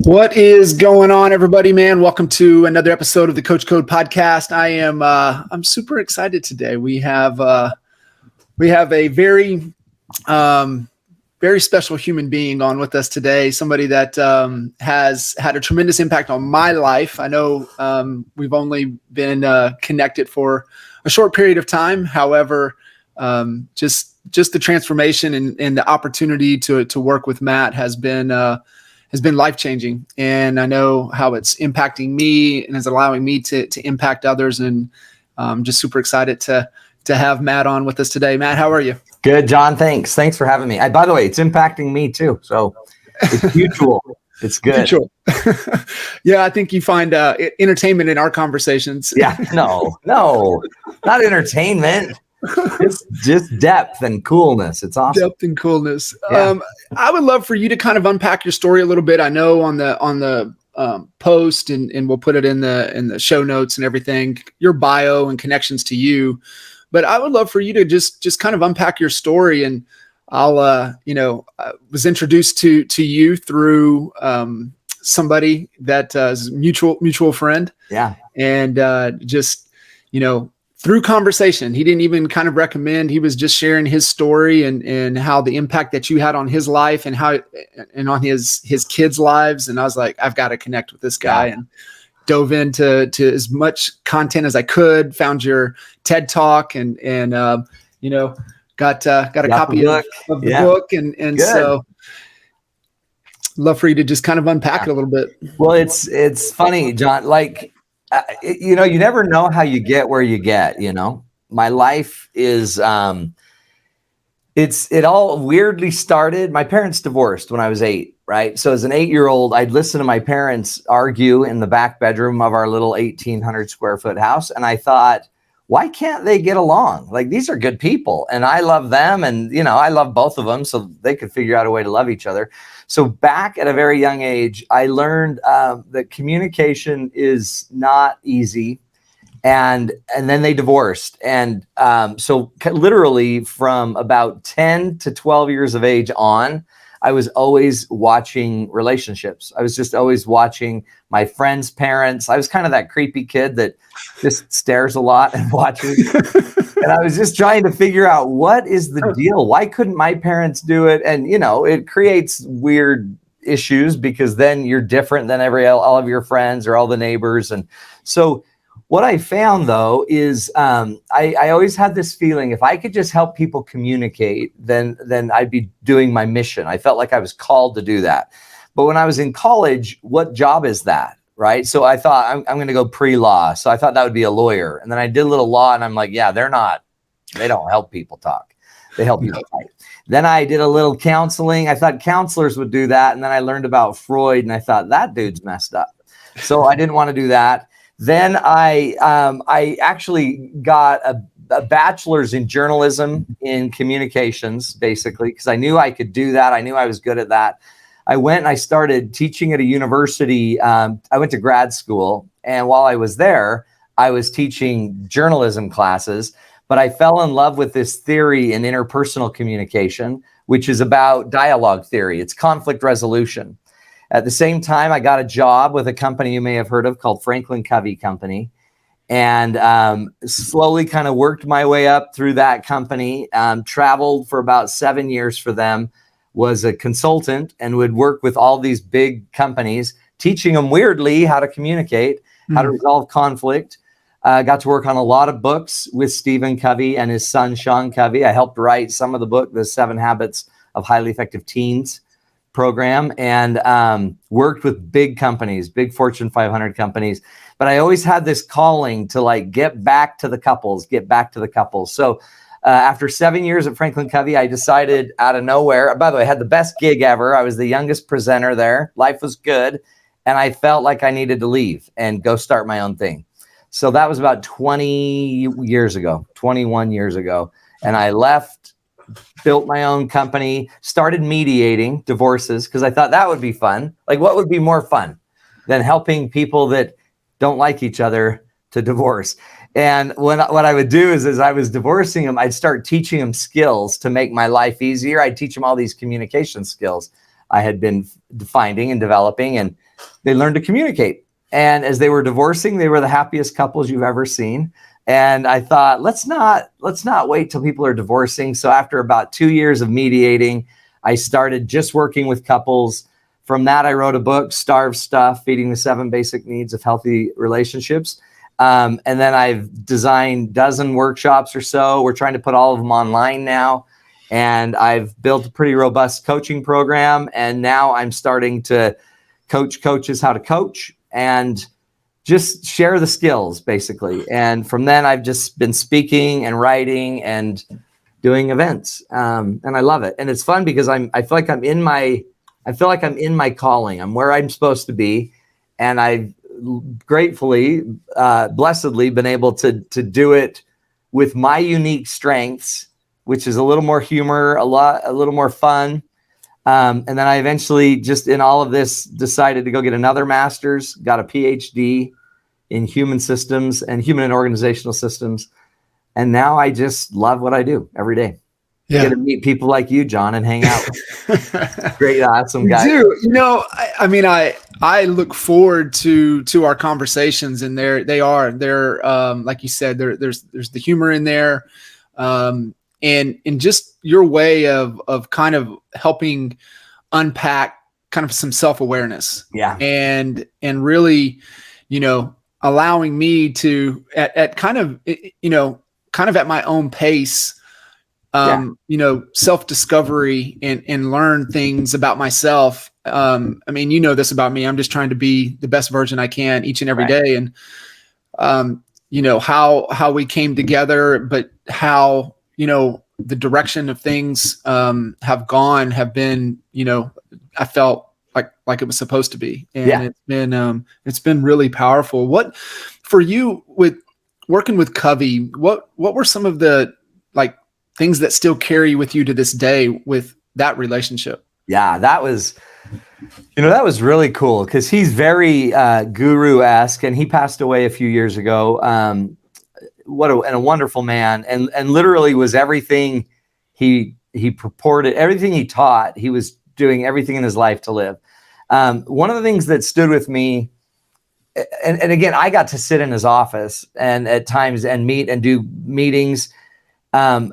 What is going on, everybody, man? Welcome to another episode of the Coach Code podcast. I'm super excited today. We have a very very special human being on with us today. Somebody that has had a tremendous impact on my life. I know we've only been connected for a short period of time. However, just the transformation and the opportunity to work with Matt has been life-changing. And I know how it's impacting me and is allowing me to impact others. And I'm just super excited to have Matt on with us today. Matt, how are you? Good, John. Thanks for having me. By the way, it's impacting me too. So it's mutual. It's good. Mutual. Yeah, I think you find entertainment in our conversations. Yeah, no, not entertainment. Just depth and coolness. It's awesome. Depth and coolness. Yeah. I would love for you to kind of unpack your story a little bit. I know on the post and we'll put it in the show notes and everything, your bio and connections to you. But I would love for you to just kind of unpack your story. And I'll I was introduced to you through somebody that is a mutual friend. Yeah. And through conversation, he didn't even kind of recommend. He was just sharing his story and how the impact that you had on his life and on his kids' lives. And I was like, I've got to connect with this guy. Yeah. And dove into as much content as I could. Found your TED Talk and got a copy of the book. And so love for you to just kind of unpack it a little bit. Well, it's funny, John. Like, you never know how you get where you get. My life is it all weirdly started. My parents divorced when I was 8, right? So as an 8-year-old, I'd listen to my parents argue in the back bedroom of our little 1,800 square foot house. And I thought, why can't they get along? Like, these are good people and I love them. And, I love both of them, so they could figure out a way to love each other. So back at a very young age, I learned that communication is not easy. And then they divorced. And so literally from about 10 to 12 years of age on, I was always watching relationships. I was just always watching my friends' parents. I was kind of that creepy kid that just stares a lot and watches. And I was just trying to figure out, what is the deal? Why couldn't my parents do it? And, it creates weird issues because then you're different than all of your friends or all the neighbors. And so what I found, though, is I always had this feeling, if I could just help people communicate, then I'd be doing my mission. I felt like I was called to do that. But when I was in college, what job is that, right? So I thought, I'm going to go pre-law. So I thought that would be a lawyer. And then I did a little law, and I'm like, yeah, they don't help people talk. They help people fight. Then I did a little counseling. I thought counselors would do that. And then I learned about Freud, and I thought, that dude's messed up. So I didn't want to do that. Then I actually got a bachelor's in journalism in communications, basically, because I knew I could do that. I knew I was good at that. I went and I started teaching at a university. I went to grad school. And while I was there, I was teaching journalism classes. But I fell in love with this theory in interpersonal communication, which is about dialogue theory. It's conflict resolution. At the same time, I got a job with a company you may have heard of called Franklin Covey Company, and slowly kind of worked my way up through that company, traveled for about 7 years for them, was a consultant and would work with all these big companies, teaching them weirdly how to communicate, how to resolve conflict. Got to work on a lot of books with Stephen Covey and his son, Sean Covey. I helped write some of the book, The 7 Habits of Highly Effective Teens program, and worked with big companies, big Fortune 500 companies. But I always had this calling to get back to the couples. So after 7 years at Franklin Covey, I decided out of nowhere, by the way, I had the best gig ever. I was the youngest presenter there. Life was good. And I felt like I needed to leave and go start my own thing. So that was about 21 years ago. And I left, built my own company, started mediating divorces because I thought that would be fun. Like, what would be more fun than helping people that don't like each other to divorce? And what I would do is, as I was divorcing them, I'd start teaching them skills to make my life easier. I'd teach them all these communication skills. I had been finding and developing, and they learned to communicate. And as they were divorcing, they were the happiest couples you've ever seen. And I thought, let's not wait till people are divorcing. So after about 2 years of mediating, I started just working with couples. From that, I wrote a book, Starve Stuff, Feeding the 7 Basic Needs of Healthy Relationships. And then I've designed a dozen workshops or so. We're trying to put all of them online now. And I've built a pretty robust coaching program. And now I'm starting to coach coaches how to coach and just share the skills, basically. And from then, I've just been speaking and writing and doing events. And I love it. And it's fun because I feel like I'm in my calling. I'm where I'm supposed to be. And I've gratefully, blessedly been able to do it with my unique strengths, which is a little more humor, a little more fun. And then I eventually, just in all of this, decided to go get another master's, got a PhD in human systems and human and organizational systems. And now I just love what I do every day. Yeah. Get to meet people like you, John, and hang out. Great, awesome guy. Dude, I look forward to our conversations, and they're like you said, there's the humor in there, and just your way of kind of helping unpack kind of some self-awareness. Yeah. And really, allowing me to at kind of at my own pace, self-discovery and learn things about myself. This about me. I'm just trying to be the best version I can each and every day. And, how we came together, but how, the direction of things have been, I felt like it was supposed to be. And it's been really powerful. What for you with working with Covey, what were some of the things that still carry with you to this day with that relationship? Yeah, that was really cool because he's very guru-esque, and he passed away a few years ago. What a wonderful man, and literally was everything he purported, everything he taught. He was doing everything in his life to live. One of the things that stood with me, and again, I got to sit in his office and at times and meet and do meetings. But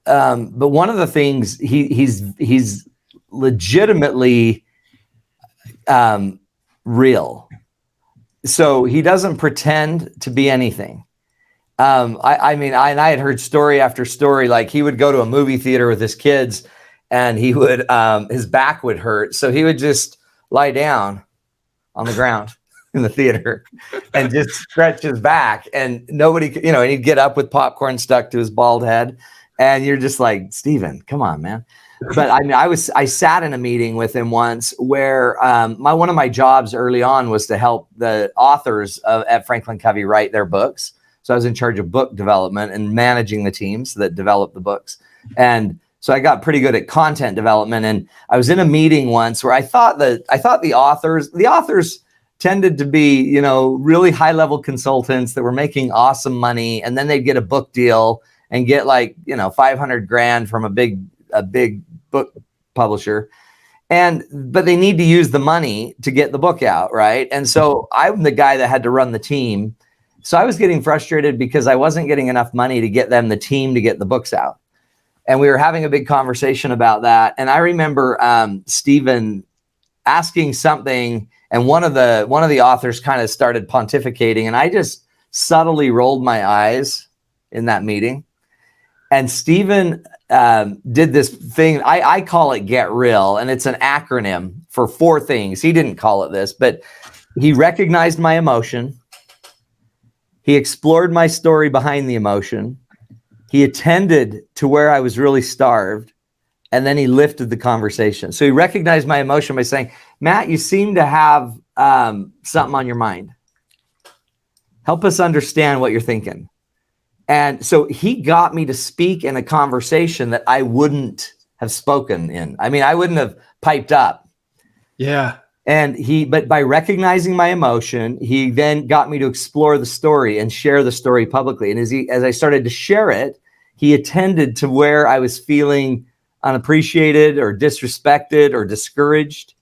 one of the things he's legitimately real. So he doesn't pretend to be anything. I had heard story after story, like he would go to a movie theater with his kids and he would, his back would hurt. So he would just lie down on the ground in the theater and just stretch his back, and nobody, and he'd get up with popcorn stuck to his bald head. And you're just like, Stephen, come on, man. But I sat in a meeting with him once where one of my jobs early on was to help the authors at Franklin Covey write their books. So I was in charge of book development and managing the teams that developed the books. And so I got pretty good at content development. And I was in a meeting once where I thought the authors tended to be, really high level consultants that were making awesome money. And then they'd get a book deal and get $500,000 from a big book publisher. But they need to use the money to get the book out. Right. And so I'm the guy that had to run the team. So I was getting frustrated because I wasn't getting enough money to get them the team to get the books out. And we were having a big conversation about that. And I remember Stephen asking something, and one of the authors kind of started pontificating, and I just subtly rolled my eyes in that meeting. And Stephen did this thing. I call it Get Real, and it's an acronym for 4 things. He didn't call it this, but he recognized my emotion. He explored my story behind the emotion. He attended to where I was really starved, and then he lifted the conversation. So he recognized my emotion by saying, Matt, you seem to have something on your mind. Help us understand what you're thinking. And so he got me to speak in a conversation that I wouldn't have spoken in. I wouldn't have piped up. Yeah. But by recognizing my emotion, he then got me to explore the story and share the story publicly. And as I started to share it, he attended to where I was feeling unappreciated or disrespected or discouraged.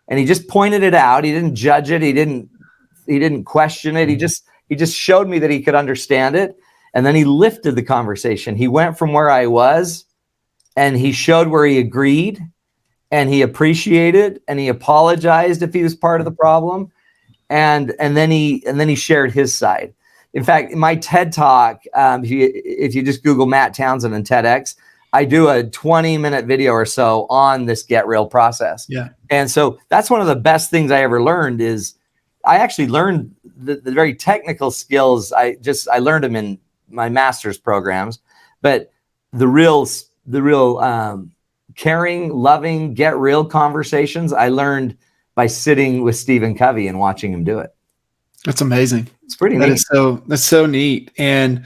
And he just pointed it out. He didn't judge it. He didn't question it. He just showed me that he could understand it. And then he lifted the conversation. He went from where I was and he showed where he agreed and he appreciated and he apologized if he was part of the problem. And then he shared his side. In fact, in my TED Talk, if you just Google Matt Townsend and TEDx, I do a 20-minute video or so on this Get Real process. Yeah. And so that's one of the best things I ever learned is I actually learned the very technical skills. I learned them in my master's programs, but the real caring, loving, get real conversations I learned by sitting with Stephen Covey and watching him do it. That's amazing. It's pretty neat. That's so neat. And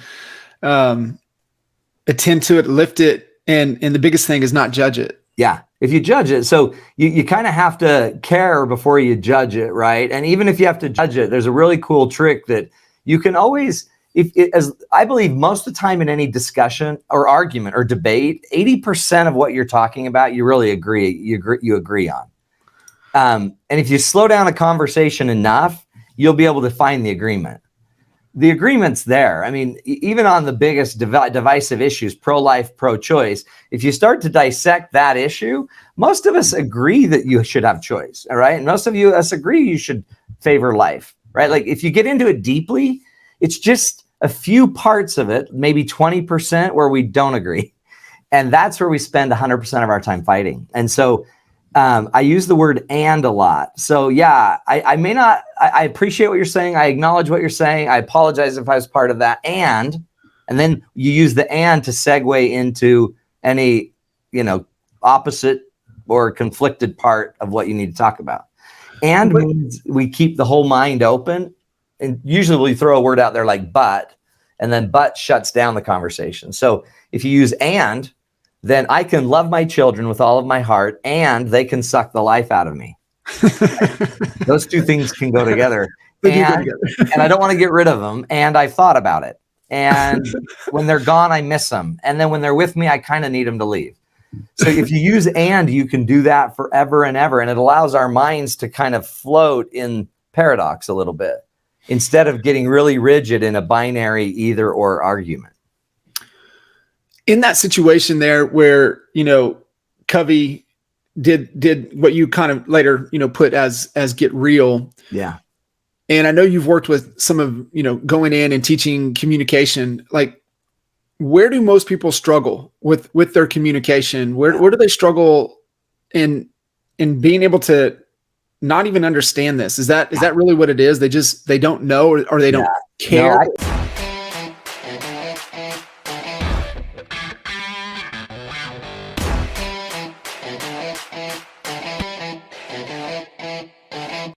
attend to it, lift it. And the biggest thing is not judge it. Yeah. If you judge it, so you kind of have to care before you judge it, right? And even if you have to judge it, there's a really cool trick that you can always, as I believe most of the time in any discussion or argument or debate, 80% of what you're talking about, you really agree. You agree on. And if you slow down a conversation enough, you'll be able to find the agreement. The agreement's there. I mean, even on the biggest divisive issues, pro-life, pro-choice, if you start to dissect that issue, most of us agree that you should have choice, all right? And most of us agree you should favor life, right? Like if you get into it deeply, it's just a few parts of it, maybe 20% where we don't agree. And that's where we spend 100% of our time fighting. And so I use the word "and" a lot. So yeah, I may not, I appreciate what you're saying. I acknowledge what you're saying. I apologize if I was part of that. And then you use the "and" to segue into any, opposite or conflicted part of what you need to talk about. And means we keep the whole mind open. And usually we throw a word out there like "but," and then "but" shuts down the conversation. So if you use "and," then I can love my children with all of my heart and they can suck the life out of me. Those two things can go together. And I don't want to get rid of them. And I've thought about it. And when they're gone, I miss them. And then when they're with me, I kind of need them to leave. So if you use "and," you can do that forever and ever. And it allows our minds to kind of float in paradox a little bit instead of getting really rigid in a binary either or argument. In that situation there where, Covey did what you kind of later, put as Get Real. Yeah. And I know you've worked with some of, going in and teaching communication. Like, where do most people struggle with their communication? Where do they struggle in being able to not even understand this? Is that really what it is? They don't know or they don't care? No,